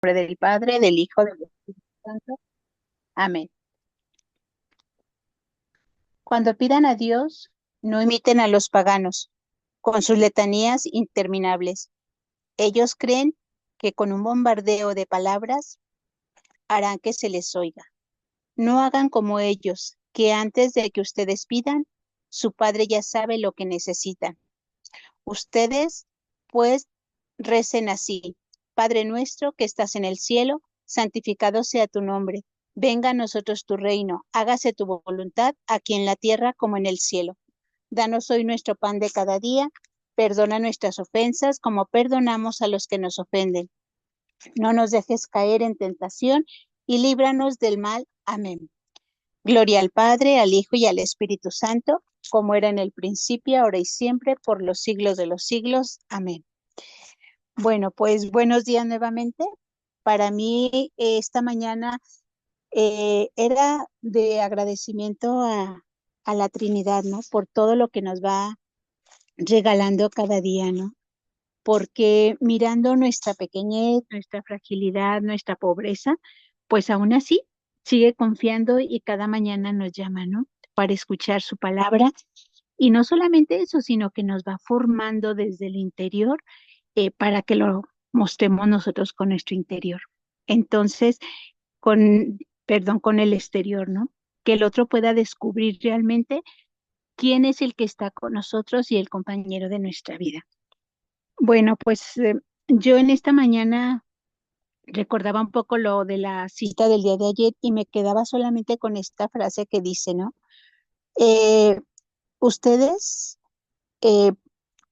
Nombre del Padre, del Hijo, del Espíritu Santo. Amén. Cuando pidan a Dios, no imiten a los paganos con sus letanías interminables. Ellos creen que con un bombardeo de palabras harán que se les oiga. No hagan como ellos, que antes de que ustedes pidan, su Padre ya sabe lo que necesitan. Ustedes, pues, recen así: Padre nuestro que estás en el cielo, santificado sea tu nombre. Venga a nosotros tu reino, hágase tu voluntad aquí en la tierra como en el cielo. Danos hoy nuestro pan de cada día, perdona nuestras ofensas como perdonamos a los que nos ofenden. No nos dejes caer en tentación y líbranos del mal. Amén. Gloria al Padre, al Hijo y al Espíritu Santo, como era en el principio, ahora y siempre, por los siglos de los siglos. Amén. Bueno, pues buenos días nuevamente. Para mí esta mañana era de agradecimiento a la Trinidad, ¿no? Por todo lo que nos va regalando cada día, ¿no? Porque mirando nuestra pequeñez, nuestra fragilidad, nuestra pobreza, pues aún así sigue confiando y cada mañana nos llama, ¿no? Para escuchar su palabra. Y no solamente eso, sino que nos va formando desde el interior para que lo mostremos nosotros con nuestro interior. Entonces, con el exterior, ¿no? Que el otro pueda descubrir realmente quién es el que está con nosotros y el compañero de nuestra vida. Bueno, pues yo en esta mañana recordaba un poco lo de la cita del día de ayer y me quedaba solamente con esta frase que dice, ¿no? Eh, ustedes, eh,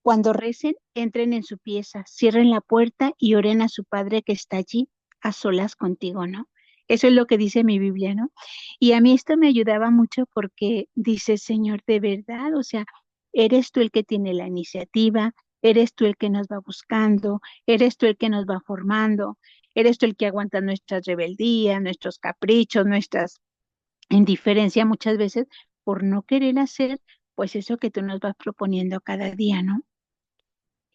cuando recen, entren en su pieza, cierren la puerta y oren a su Padre que está allí a solas contigo, ¿no? Eso es lo que dice mi Biblia, ¿no? Y a mí esto me ayudaba mucho porque dice, Señor, de verdad, o sea, eres tú el que tiene la iniciativa, eres tú el que nos va buscando, eres tú el que nos va formando, eres tú el que aguanta nuestras rebeldías, nuestros caprichos, nuestras indiferencia muchas veces por no querer hacer pues eso que tú nos vas proponiendo cada día, ¿no?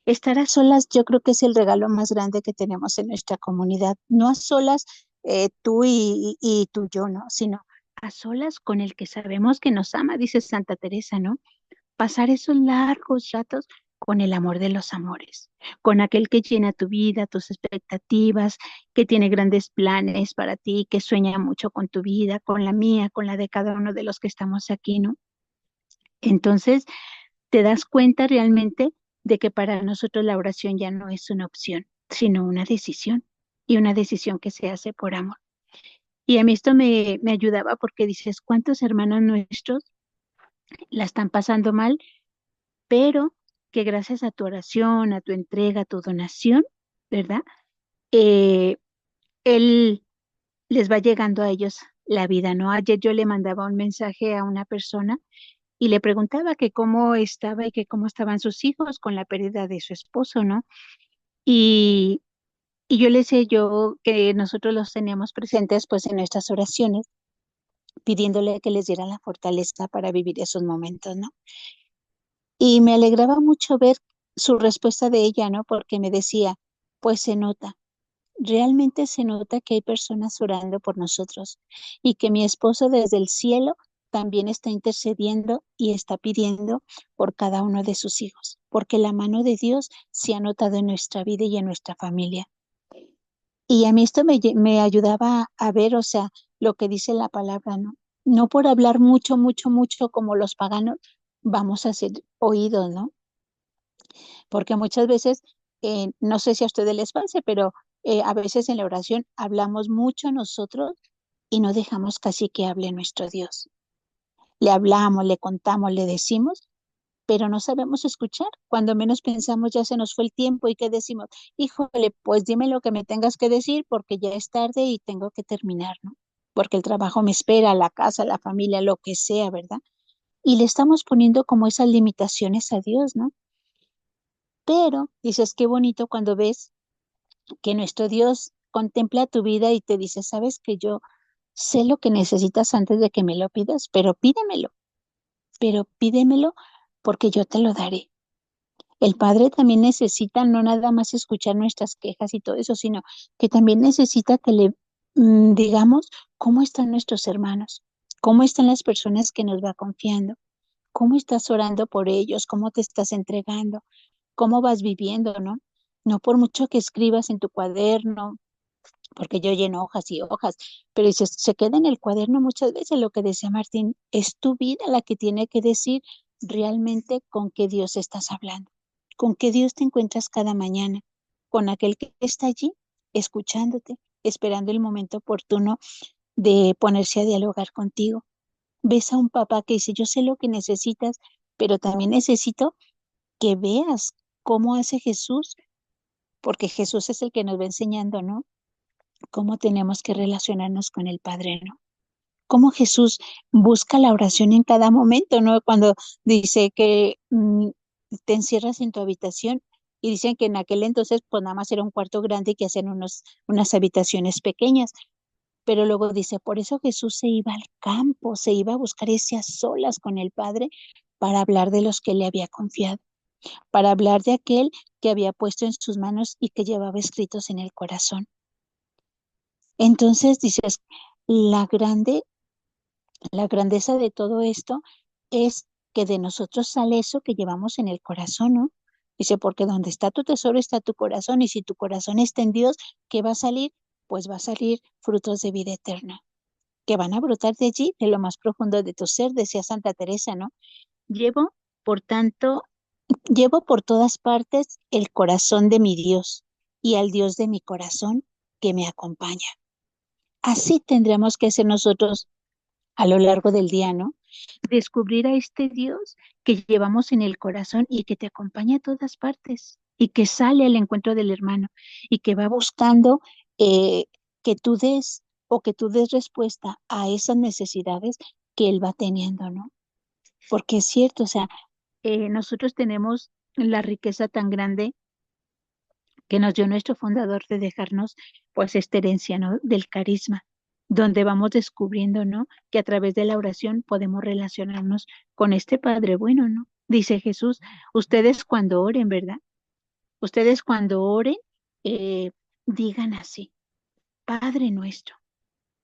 Estar a solas yo creo que es el regalo más grande que tenemos en nuestra comunidad. No a solas tú y tú yo, ¿no? Sino a solas con el que sabemos que nos ama, dice Santa Teresa, ¿no? Pasar esos largos ratos con el amor de los amores, con aquel que llena tu vida, tus expectativas, que tiene grandes planes para ti, que sueña mucho con tu vida, con la mía, con la de cada uno de los que estamos aquí, ¿no? Entonces, te das cuenta realmente de que para nosotros la oración ya no es una opción, sino una decisión y una decisión que se hace por amor. Y a mí esto me ayudaba porque dices, ¿cuántos hermanos nuestros la están pasando mal? Pero que gracias a tu oración, a tu entrega, a tu donación, ¿verdad? Eh, Él les va llegando a ellos la vida, ¿no? Ayer yo le mandaba un mensaje a una persona y le preguntaba que cómo estaba y que cómo estaban sus hijos con la pérdida de su esposo, ¿no? Y, y yo le decía yo que nosotros los teníamos presentes pues en nuestras oraciones, pidiéndole que les diera la fortaleza para vivir esos momentos, ¿no? Y me alegraba mucho ver su respuesta de ella, ¿no? Porque me decía, pues se nota, realmente se nota que hay personas orando por nosotros y que mi esposo desde el cielo también está intercediendo y está pidiendo por cada uno de sus hijos, porque la mano de Dios se ha notado en nuestra vida y en nuestra familia. Y a mí esto me ayudaba a ver, o sea, lo que dice la palabra, ¿no? No por hablar mucho, mucho, mucho como los paganos, vamos a ser oídos, ¿no? Porque muchas veces, no sé si a ustedes les pase, pero a veces en la oración hablamos mucho nosotros y no dejamos casi que hable nuestro Dios. Le hablamos, le contamos, le decimos, pero no sabemos escuchar. Cuando menos pensamos ya se nos fue el tiempo y qué decimos, híjole, pues dime lo que me tengas que decir porque ya es tarde y tengo que terminar, ¿no? Porque el trabajo me espera, la casa, la familia, lo que sea, ¿verdad? Y le estamos poniendo como esas limitaciones a Dios, ¿no? Pero dices, qué bonito cuando ves que nuestro Dios contempla tu vida y te dice, sabes que yo sé lo que necesitas antes de que me lo pidas, pero pídemelo porque yo te lo daré. El Padre también necesita no nada más escuchar nuestras quejas y todo eso, sino que también necesita que le digamos cómo están nuestros hermanos, cómo están las personas que nos va confiando, cómo estás orando por ellos, cómo te estás entregando, cómo vas viviendo, ¿no? No por mucho que escribas en tu cuaderno, porque yo lleno hojas y hojas, pero se queda en el cuaderno muchas veces lo que decía Martín, es tu vida la que tiene que decir realmente con qué Dios estás hablando, con qué Dios te encuentras cada mañana, con aquel que está allí escuchándote, esperando el momento oportuno de ponerse a dialogar contigo. Ves a un papá que dice, yo sé lo que necesitas, pero también necesito que veas cómo hace Jesús, porque Jesús es el que nos va enseñando, ¿no? Cómo tenemos que relacionarnos con el Padre, ¿no? Cómo Jesús busca la oración en cada momento, ¿no? Cuando dice que te encierras en tu habitación y dicen que en aquel entonces pues nada más era un cuarto grande y que hacían unas habitaciones pequeñas, pero luego dice, por eso Jesús se iba al campo, se iba a buscar ese a solas con el Padre para hablar de los que le había confiado, para hablar de aquel que había puesto en sus manos y que llevaba escritos en el corazón. Entonces dices, la grande, la grandeza de todo esto es que de nosotros sale eso que llevamos en el corazón, ¿no? Dice, porque donde está tu tesoro está tu corazón, y si tu corazón está en Dios, ¿qué va a salir? Pues va a salir frutos de vida eterna, que van a brotar de allí, de lo más profundo de tu ser, decía Santa Teresa, ¿no? Llevo, por tanto, llevo por todas partes el corazón de mi Dios y al Dios de mi corazón que me acompaña. Así tendremos que ser nosotros a lo largo del día, ¿no? Descubrir a este Dios que llevamos en el corazón y que te acompaña a todas partes y que sale al encuentro del hermano y que va buscando eh, que tú des o que tú des respuesta a esas necesidades que él va teniendo, ¿no? Porque es cierto, o sea, nosotros tenemos la riqueza tan grande que nos dio nuestro fundador de dejarnos pues esta herencia, ¿no? Del carisma, donde vamos descubriendo, ¿no? Que a través de la oración podemos relacionarnos con este Padre bueno, ¿no? Dice Jesús, ustedes cuando oren, ¿verdad? Ustedes cuando oren, eh, digan así, Padre nuestro.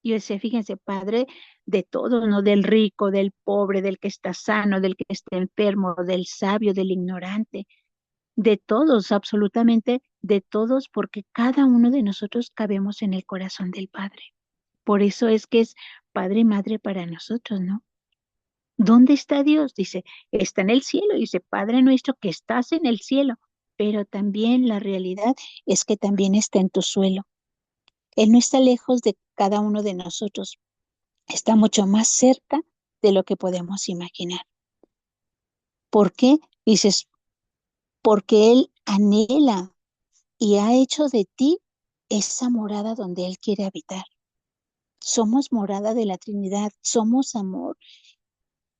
Y yo decía, fíjense, Padre de todos, ¿no? Del rico, del pobre, del que está sano, del que está enfermo, del sabio, del ignorante, de todos, absolutamente de todos, porque cada uno de nosotros cabemos en el corazón del Padre. Por eso es que es Padre y Madre para nosotros, ¿no? ¿Dónde está Dios? Dice, está en el cielo, dice, Padre nuestro que estás en el cielo, pero también la realidad es que también está en tu suelo. Él no está lejos de cada uno de nosotros, está mucho más cerca de lo que podemos imaginar. ¿Por qué? Dices, porque Él anhela y ha hecho de ti esa morada donde Él quiere habitar. Somos morada de la Trinidad, somos amor,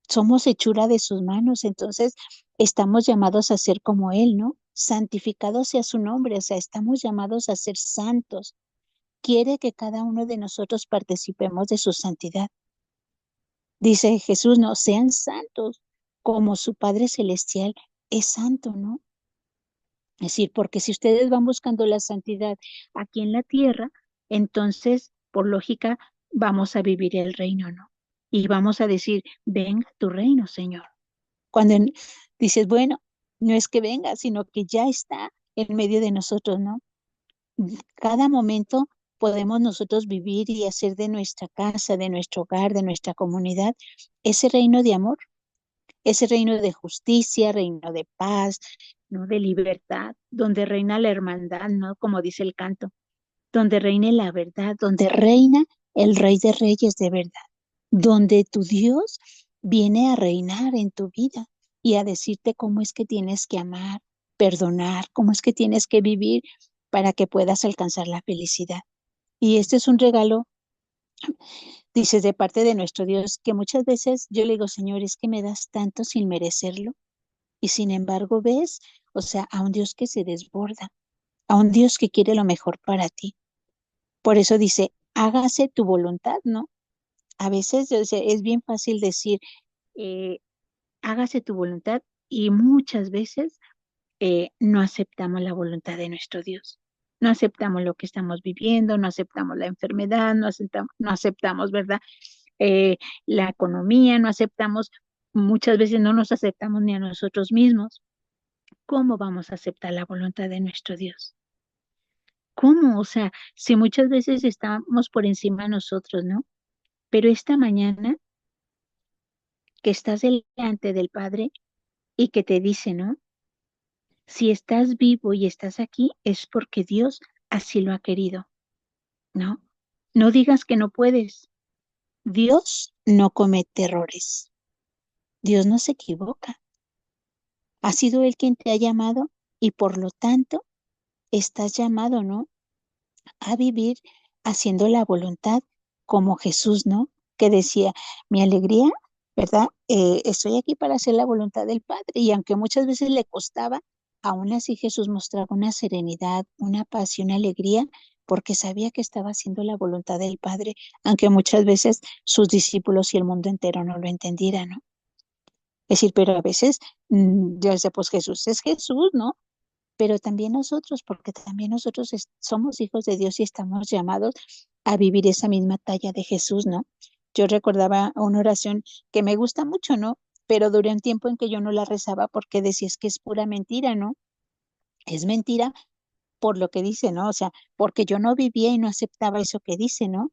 somos hechura de sus manos, entonces estamos llamados a ser como Él, ¿no? Santificado sea su nombre, o sea, estamos llamados a ser santos. Quiere que cada uno de nosotros participemos de su santidad. Dice Jesús, no, sean santos, como su Padre Celestial es santo, ¿no? Es decir, porque si ustedes van buscando la santidad aquí en la tierra, entonces, por lógica, vamos a vivir el reino, ¿no? Y vamos a decir, venga tu reino, Señor. Cuando dices, bueno, no es que venga, sino que ya está en medio de nosotros, ¿no? Cada momento podemos nosotros vivir y hacer de nuestra casa, de nuestro hogar, de nuestra comunidad, ese reino de amor, ese reino de justicia, reino de paz, ¿no? De libertad, donde reina la hermandad, ¿no? Como dice el canto, donde reine la verdad, donde reina el Rey de Reyes de verdad, donde tu Dios viene a reinar en tu vida y a decirte cómo es que tienes que amar, perdonar, cómo es que tienes que vivir para que puedas alcanzar la felicidad. Y este es un regalo, dices, de parte de nuestro Dios, que muchas veces yo le digo, Señor, es que me das tanto sin merecerlo. Y sin embargo, ves, o sea, a un Dios que se desborda, a un Dios que quiere lo mejor para ti. Por eso dice, hágase tu voluntad, ¿no? A veces o sea, es bien fácil decir, eh, hágase tu voluntad y muchas veces no aceptamos la voluntad de nuestro Dios. No aceptamos lo que estamos viviendo, no aceptamos la enfermedad, no aceptamos, ¿verdad? La economía, no aceptamos, muchas veces no nos aceptamos ni a nosotros mismos. ¿Cómo vamos a aceptar la voluntad de nuestro Dios? ¿Cómo? O sea, si muchas veces estamos por encima de nosotros, ¿no? Pero esta mañana que estás delante del Padre y que te dice, ¿no? Si estás vivo y estás aquí es porque Dios así lo ha querido, ¿no? No digas que no puedes. Dios no comete errores. Dios no se equivoca. Ha sido Él quien te ha llamado y por lo tanto estás llamado, ¿no? A vivir haciendo la voluntad como Jesús, ¿no? Que decía, mi alegría, ¿verdad? Estoy aquí para hacer la voluntad del Padre y aunque muchas veces le costaba, aún así Jesús mostraba una serenidad, una paz y una alegría porque sabía que estaba haciendo la voluntad del Padre, aunque muchas veces sus discípulos y el mundo entero no lo entendieran, ¿no? Es decir, pero a veces yo decía, pues Jesús es Jesús, ¿no? Pero también nosotros, porque también nosotros somos hijos de Dios y estamos llamados a vivir esa misma talla de Jesús, ¿no? Yo recordaba una oración que me gusta mucho, ¿no? Pero duré un tiempo en que yo no la rezaba porque decía, es que es pura mentira, ¿no? Es mentira por lo que dice, ¿no? O sea, porque yo no vivía y no aceptaba eso que dice, ¿no?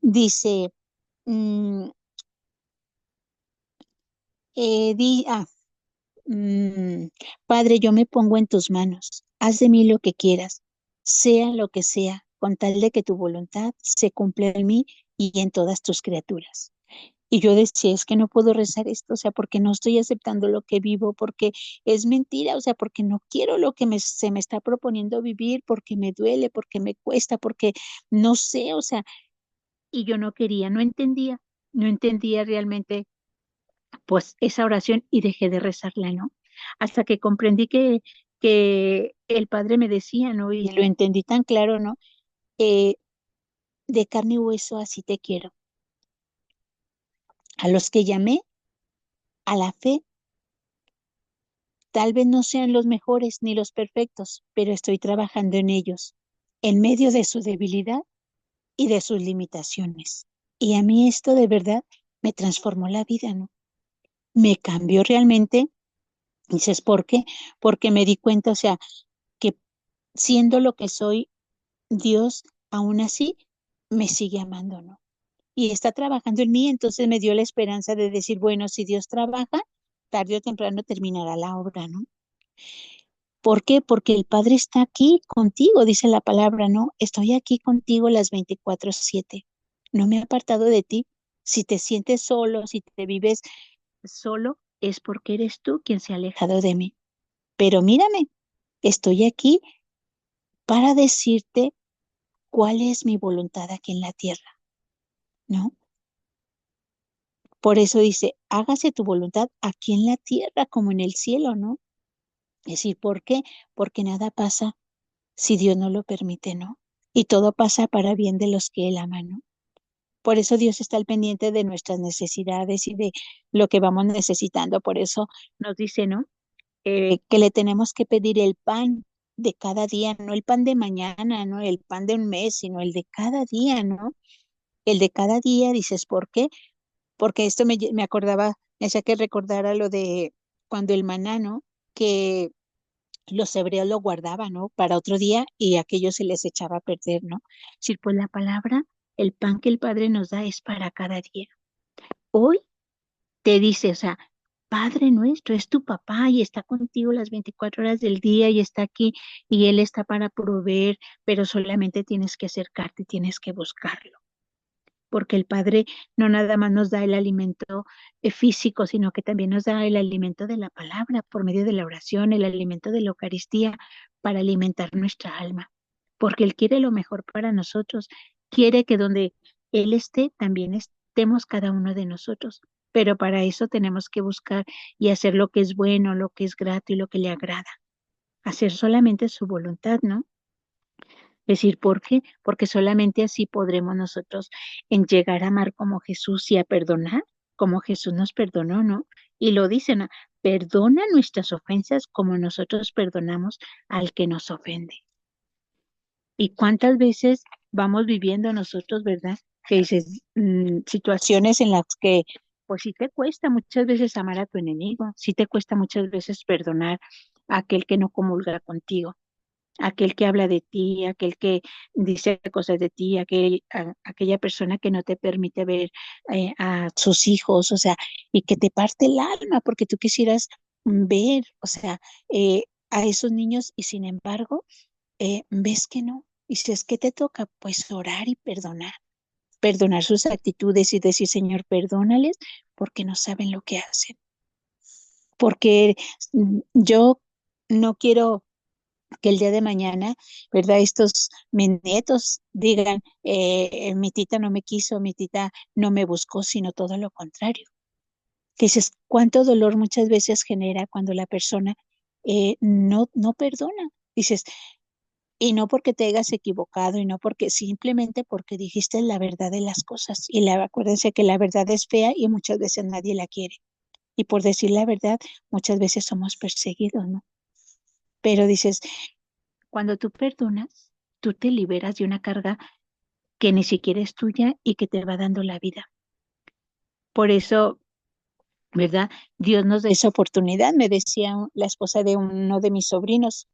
Dice, mm, eh, di, ah, Mm, Padre, yo me pongo en tus manos. Haz de mí lo que quieras, sea lo que sea, con tal de que tu voluntad se cumpla en mí y en todas tus criaturas. Y yo decía, es que no puedo rezar esto, o sea, porque no estoy aceptando lo que vivo, porque es mentira, o sea, porque no quiero lo que se me está proponiendo vivir, porque me duele, porque me cuesta, porque no sé, o sea, y yo no quería, no entendía realmente pues esa oración y dejé de rezarla, ¿no? Hasta que comprendí que el Padre me decía, ¿no? Y lo entendí tan claro, ¿no? Eh, de carne y hueso así te quiero. A los que llamé a la fe, tal vez no sean los mejores ni los perfectos, pero estoy trabajando en ellos, en medio de su debilidad y de sus limitaciones. Y a mí esto de verdad me transformó la vida, ¿no? Me cambió realmente. Dices, ¿por qué? Porque me di cuenta, o sea, que siendo lo que soy, Dios aún así me sigue amando, ¿no? Y está trabajando en mí, entonces me dio la esperanza de decir, bueno, si Dios trabaja, tarde o temprano terminará la obra, ¿no? ¿Por qué? Porque el Padre está aquí contigo, dice la palabra, ¿no? Estoy aquí contigo las 24/7. No me he apartado de ti. Si te sientes solo, si te vives solo, es porque eres tú quien se ha alejado de mí. Pero mírame, estoy aquí para decirte cuál es mi voluntad aquí en la tierra, ¿no? Por eso dice, hágase tu voluntad aquí en la tierra como en el cielo, ¿no? Es decir, ¿por qué? Porque nada pasa si Dios no lo permite, ¿no? Y todo pasa para bien de los que Él ama, ¿no? Por eso Dios está al pendiente de nuestras necesidades y de lo que vamos necesitando. Por eso nos dice, ¿no? Que le tenemos que pedir el pan de cada día, no el pan de mañana, no el pan de un mes, sino el de cada día, ¿no? El de cada día, dices, ¿por qué? Porque esto me acordaba, me hacía que recordara lo de cuando el maná, ¿no? Que los hebreos lo guardaban, ¿no? Para otro día y aquello se les echaba a perder, ¿no? Es decir, pues la palabra, el pan que el Padre nos da es para cada día. Hoy te dice, o sea, Padre nuestro, es tu papá y está contigo las 24 horas del día y está aquí y Él está para proveer, pero solamente tienes que acercarte, tienes que buscarlo. Porque el Padre no nada más nos da el alimento físico, sino que también nos da el alimento de la palabra por medio de la oración, el alimento de la Eucaristía para alimentar nuestra alma, porque Él quiere lo mejor para nosotros, quiere que donde Él esté, también estemos cada uno de nosotros, pero para eso tenemos que buscar y hacer lo que es bueno, lo que es grato y lo que le agrada, hacer solamente su voluntad, ¿no? Decir, ¿por qué? Porque solamente así podremos nosotros en llegar a amar como Jesús y a perdonar como Jesús nos perdonó, ¿no? Y lo dicen, ¿no? perdona nuestras ofensas como nosotros perdonamos al que nos ofende. ¿Y cuántas veces vamos viviendo nosotros, verdad? Que dices, situaciones en las que, pues sí te cuesta muchas veces amar a tu enemigo, sí te cuesta muchas veces perdonar a aquel que no comulga contigo, aquel que habla de ti, aquel que dice cosas de ti, aquella persona que no te permite ver a sus hijos, o sea, y que te parte el alma porque tú quisieras ver, o sea, a esos niños y sin embargo, ves que no. Y si es que te toca, pues orar y perdonar sus actitudes y decir, Señor, perdónales porque no saben lo que hacen. Porque yo no quiero que el día de mañana, ¿verdad? Estos mis nietos digan, mi tita no me quiso, mi tita no me buscó, sino todo lo contrario. Que dices, cuánto dolor muchas veces genera cuando la persona no perdona. Dices, y no porque te hayas equivocado, y no porque simplemente porque dijiste la verdad de las cosas. Y acuérdense que la verdad es fea y muchas veces nadie la quiere. Y por decir la verdad, muchas veces somos perseguidos, ¿no? Pero dices, cuando tú perdonas, tú te liberas de una carga que ni siquiera es tuya y que te va dando la vida. Por eso, ¿verdad? Dios nos da esa oportunidad. Me decía la esposa de uno de mis sobrinos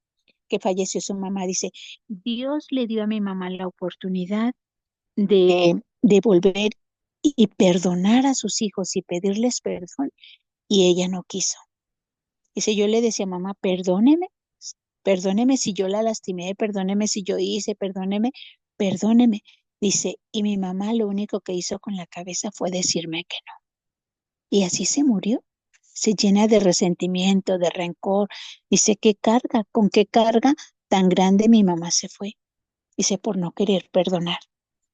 que falleció su mamá, dice, Dios le dio a mi mamá la oportunidad de volver y perdonar a sus hijos y pedirles perdón, y ella no quiso. Dice, yo le decía, mamá, perdóneme si yo la lastimé, perdóneme si yo hice, perdóneme. Dice, y mi mamá lo único que hizo con la cabeza fue decirme que no. Y así se murió. Se llena de resentimiento, de rencor. Dice, con qué carga tan grande mi mamá se fue? Dice, por no querer perdonar.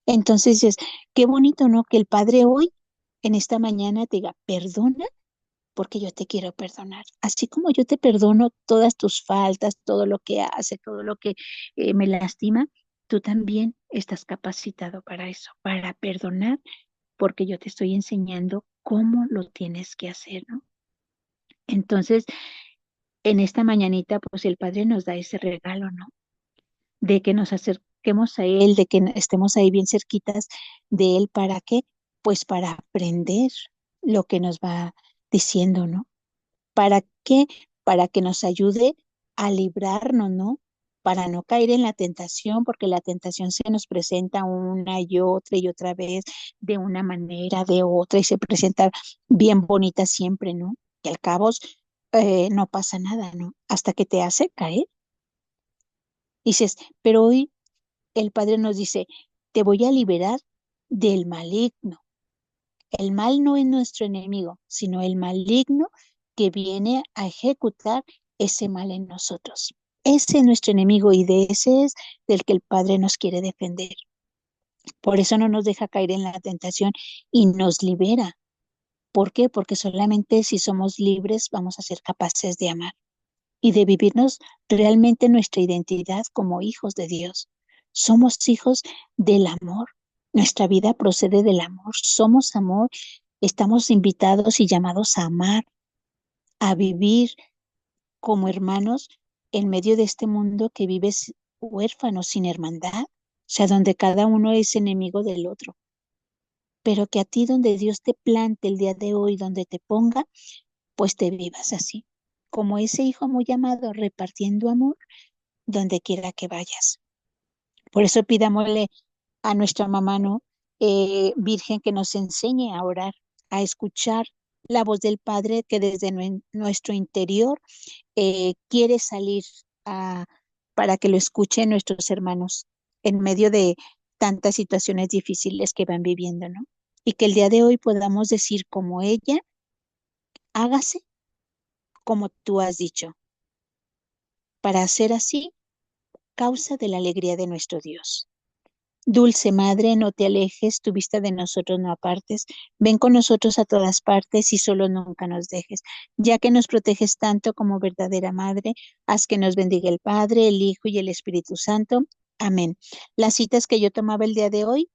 Entonces es, qué bonito, ¿no? Que el Padre hoy, en esta mañana, te diga, perdona porque yo te quiero perdonar. Así como yo te perdono todas tus faltas, todo lo que hace, todo lo que me lastima, tú también estás capacitado para eso, para perdonar, porque yo te estoy enseñando cómo lo tienes que hacer, ¿no? Entonces, en esta mañanita, pues el Padre nos da ese regalo, ¿no? De que nos acerquemos a Él, de que estemos ahí bien cerquitas de Él. ¿Para qué? Pues para aprender lo que nos va diciendo, ¿no? ¿Para qué? Para que nos ayude a librarnos, ¿no? Para no caer en la tentación, porque la tentación se nos presenta una y otra vez, de una manera, de otra, y se presenta bien bonita siempre, ¿no? Y al cabo no pasa nada, ¿no? Hasta que te hace caer. Dices, pero hoy el Padre nos dice, te voy a liberar del maligno. El mal no es nuestro enemigo, sino el maligno que viene a ejecutar ese mal en nosotros. Ese es nuestro enemigo y de ese es del que el Padre nos quiere defender. Por eso no nos deja caer en la tentación y nos libera. ¿Por qué? Porque solamente si somos libres vamos a ser capaces de amar y de vivirnos realmente nuestra identidad como hijos de Dios. Somos hijos del amor. Nuestra vida procede del amor. Somos amor. Estamos invitados y llamados a amar, a vivir como hermanos en medio de este mundo que vive huérfano, sin hermandad, o sea, donde cada uno es enemigo del otro. Pero que a ti donde Dios te plante el día de hoy, donde te ponga, pues te vivas así, como ese hijo muy amado, repartiendo amor donde quiera que vayas. Por eso pidámosle a nuestra mamá, ¿no? Virgen, que nos enseñe a orar, a escuchar la voz del Padre que desde nuestro interior quiere salir a, para que lo escuchen nuestros hermanos en medio de tantas situaciones difíciles que van viviendo, ¿no? Y que el día de hoy podamos decir como ella, hágase como tú has dicho, para hacer así causa de la alegría de nuestro Dios. Dulce Madre, no te alejes, tu vista de nosotros no apartes, ven con nosotros a todas partes y solo nunca nos dejes, ya que nos proteges tanto como verdadera Madre, haz que nos bendiga el Padre, el Hijo y el Espíritu Santo. Amén. Las citas que yo tomaba el día de hoy